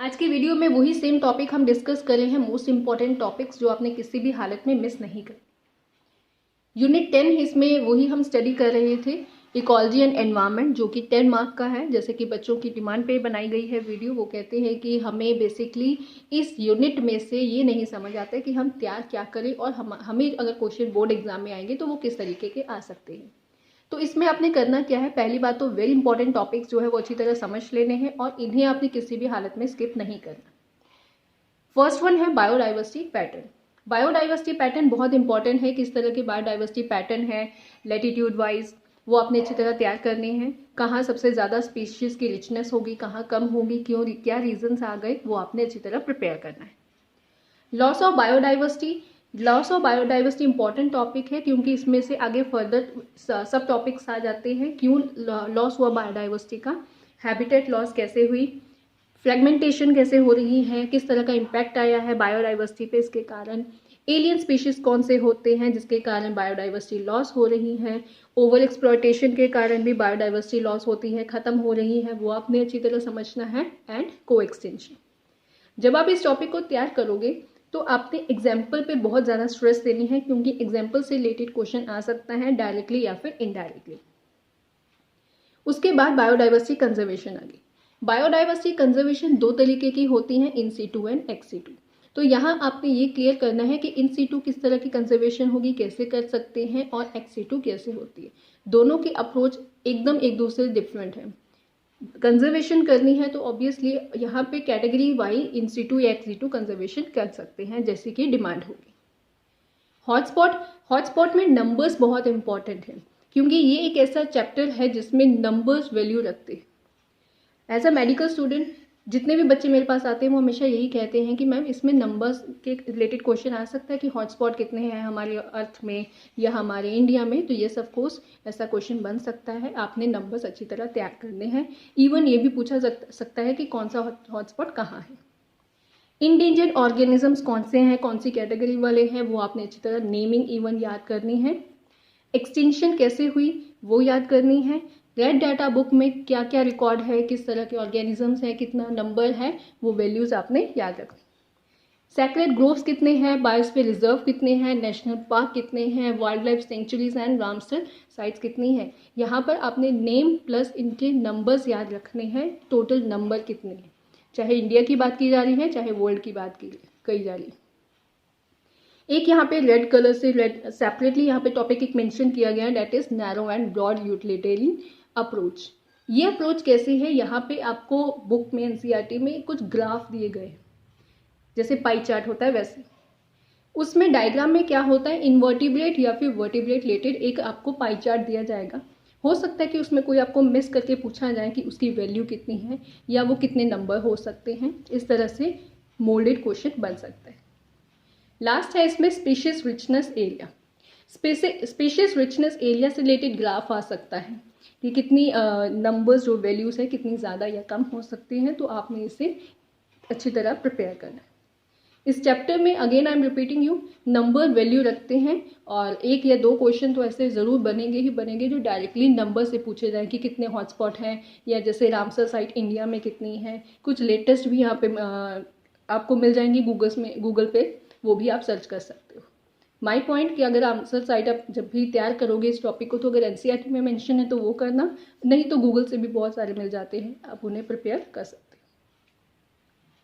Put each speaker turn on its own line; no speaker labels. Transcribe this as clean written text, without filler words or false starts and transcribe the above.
आज की वीडियो में वही सेम टॉपिक हम डिस्कस करें हैं, मोस्ट इंपॉर्टेंट टॉपिक्स जो आपने किसी भी हालत में मिस नहीं कर। यूनिट 10 इसमें वही हम स्टडी कर रहे थे, इकोलॉजी एंड एनवायरनमेंट, जो कि 10 मार्क का है। जैसे कि बच्चों की डिमांड पे बनाई गई है वीडियो। वो कहते हैं कि हमें बेसिकली इस यूनिट में से ये नहीं समझ आता है कि हम तैयार क्या करें और हमें अगर क्वेश्चन बोर्ड एग्जाम में आएंगे तो वो किस तरीके के आ सकते हैं। तो इसमें आपने करना क्या है, पहली बात तो वेरी इंपॉर्टेंट टॉपिक्स जो है वो अच्छी तरह समझ लेने हैं और इन्हें आपने किसी भी हालत में स्किप नहीं करना। फर्स्ट वन है बायोडाइवर्सिटी पैटर्न। बायोडाइवर्सिटी पैटर्न बहुत इंपॉर्टेंट है, किस तरह के बायोडाइवर्सिटी पैटर्न है लैटिट्यूड वाइज, वो आपने अच्छी तरह तैयार करने हैं। कहाँ सबसे ज़्यादा स्पीशीज़ की रिचनेस होगी, कहाँ कम होगी, क्यों, क्या रीजंस आ गए, वो आपने अच्छी तरह प्रिपेयर करना है। Loss of biodiversity important topic है क्योंकि इसमें से आगे फर्दर सब टॉपिक्स आ जाते हैं। क्यों लॉस हुआ बायोडाइवर्सिटी का, हैबिटेट लॉस कैसे हुई, फ्रेगमेंटेशन कैसे हो रही है, किस तरह का इम्पैक्ट आया है बायोडाइवर्सिटी पे इसके कारण, एलियन स्पीशीज कौन से होते हैं जिसके कारण बायोडाइवर्सिटी लॉस हो रही है, ओवर एक्सप्लॉयटेशन के कारण भी बायोडाइवर्सिटी लॉस होती है, खत्म हो रही है, वो आपने अच्छी तरह समझना है, एंड को एक्सटेंशन। जब आप इस टॉपिक को तैयार करोगे तो आपने एग्जाम्पल पे बहुत ज़्यादा स्ट्रेस देनी है क्योंकि एग्जाम्पल से रिलेटेड क्वेश्चन आ सकता है डायरेक्टली या फिर इनडायरेक्टली। उसके बाद बायोडाइवर्सिटी कंजर्वेशन आ गई। बायोडाइवर्सिटी कंजर्वेशन दो तरीके की होती हैं, in situ and ex situ. तो यहाँ आपने ये क्लियर करना है कि इन सीटू किस तरह की कंजर्वेशन होगी, कैसे कर सकते हैं, और एक्स सीटू कैसे होती है। दोनों की अप्रोच एकदम एक दूसरे से डिफरेंट है। कंजर्वेशन करनी है तो ऑब्वियसली यहाँ पे कैटेगरी वाइज इन सीटू या एक्स सीटू कंजर्वेशन कर सकते हैं जैसे कि डिमांड होगी। हॉटस्पॉट में नंबर्स बहुत इंपॉर्टेंट है क्योंकि ये एक ऐसा चैप्टर है जिसमें नंबर्स वैल्यू रखते हैं। एज अ मेडिकल स्टूडेंट जितने भी बच्चे मेरे पास आते हैं वो हमेशा यही कहते हैं कि मैम इसमें नंबर्स के रिलेटेड क्वेश्चन आ सकता है कि हॉटस्पॉट कितने हैं हमारे अर्थ में या हमारे इंडिया में। तो ये सब कोर्स ऐसा क्वेश्चन बन सकता है, आपने नंबर्स अच्छी तरह तैयार करने हैं। इवन ये भी पूछा सकता है कि कौन सा हॉटस्पॉट कहाँ है। इंडेंजर्ड ऑर्गेनिजम्स कौन से हैं, कौन सी कैटेगरी वाले हैं, वो आपने अच्छी तरह नेमिंग इवन याद करनी है। एक्सटिंक्शन कैसे हुई वो याद करनी है। रेड डाटा बुक में क्या क्या रिकॉर्ड है, किस तरह के ऑर्गेनिजम्स हैं, कितना नंबर है, वो वैल्यूज आपने याद रखनी। सेक्रेड ग्रोव्स कितने हैं, बायोस्फीयर रिजर्व कितने हैं, नेशनल पार्क कितने हैं, wild life sanctuaries and Ramsar sites कितनी हैं। यहाँ पर आपने नेम प्लस इनके नंबर्स याद रखने हैं, टोटल नंबर कितने हैं, चाहे इंडिया की बात की जा रही है चाहे वर्ल्ड की बात कही जा रही है। एक यहाँ पे रेड कलर से रेड सेपरेटली यहाँ पे टॉपिक एक मेंशन किया गया है, that is narrow and broad utilitarian approach. ये अप्रोच कैसी है, यहाँ पे आपको बुक में एनसीईआरटी में कुछ ग्राफ दिए गए जैसे पाई चार्ट होता है वैसे। उसमें डायग्राम में क्या होता है, इनवर्टिब्रेट या फिर वर्टिब्रेट रिलेटेड एक आपको पाई चार्ट दिया जाएगा। हो सकता है कि उसमें कोई आपको मिस करके पूछा जाए कि उसकी वैल्यू कितनी है या वो कितने नंबर हो सकते हैं। इस तरह से मोल्डेड क्वेश्चन बन सकता है। लास्ट है इसमें species richness area. Species richness area से रिलेटेड ग्राफ आ सकता है कि कितनी नंबर्स जो वैल्यूज है कितनी ज़्यादा या कम हो सकती हैं। तो आपने इसे अच्छी तरह प्रिपेयर करना है। इस चैप्टर में again I am repeating you, number value रखते हैं और एक या दो क्वेश्चन तो ऐसे ज़रूर बनेंगे ही बनेंगे जो डायरेक्टली नंबर से पूछे जाएं कि कितने हॉटस्पॉट हैं, या जैसे रामसर साइट इंडिया में कितनी है। कुछ लेटेस्ट भी यहाँ पे आपको मिल जाएंगी गूगल पे, वो भी आप सर्च कर सकते हो। माई पॉइंट कि अगर आंसर साइट आप जब भी तैयार करोगे इस टॉपिक को तो अगर एनसीईआरटी में मेंशन है तो वो करना, नहीं तो गूगल से भी बहुत सारे मिल जाते हैं, आप उन्हें प्रिपेयर कर सकते हो।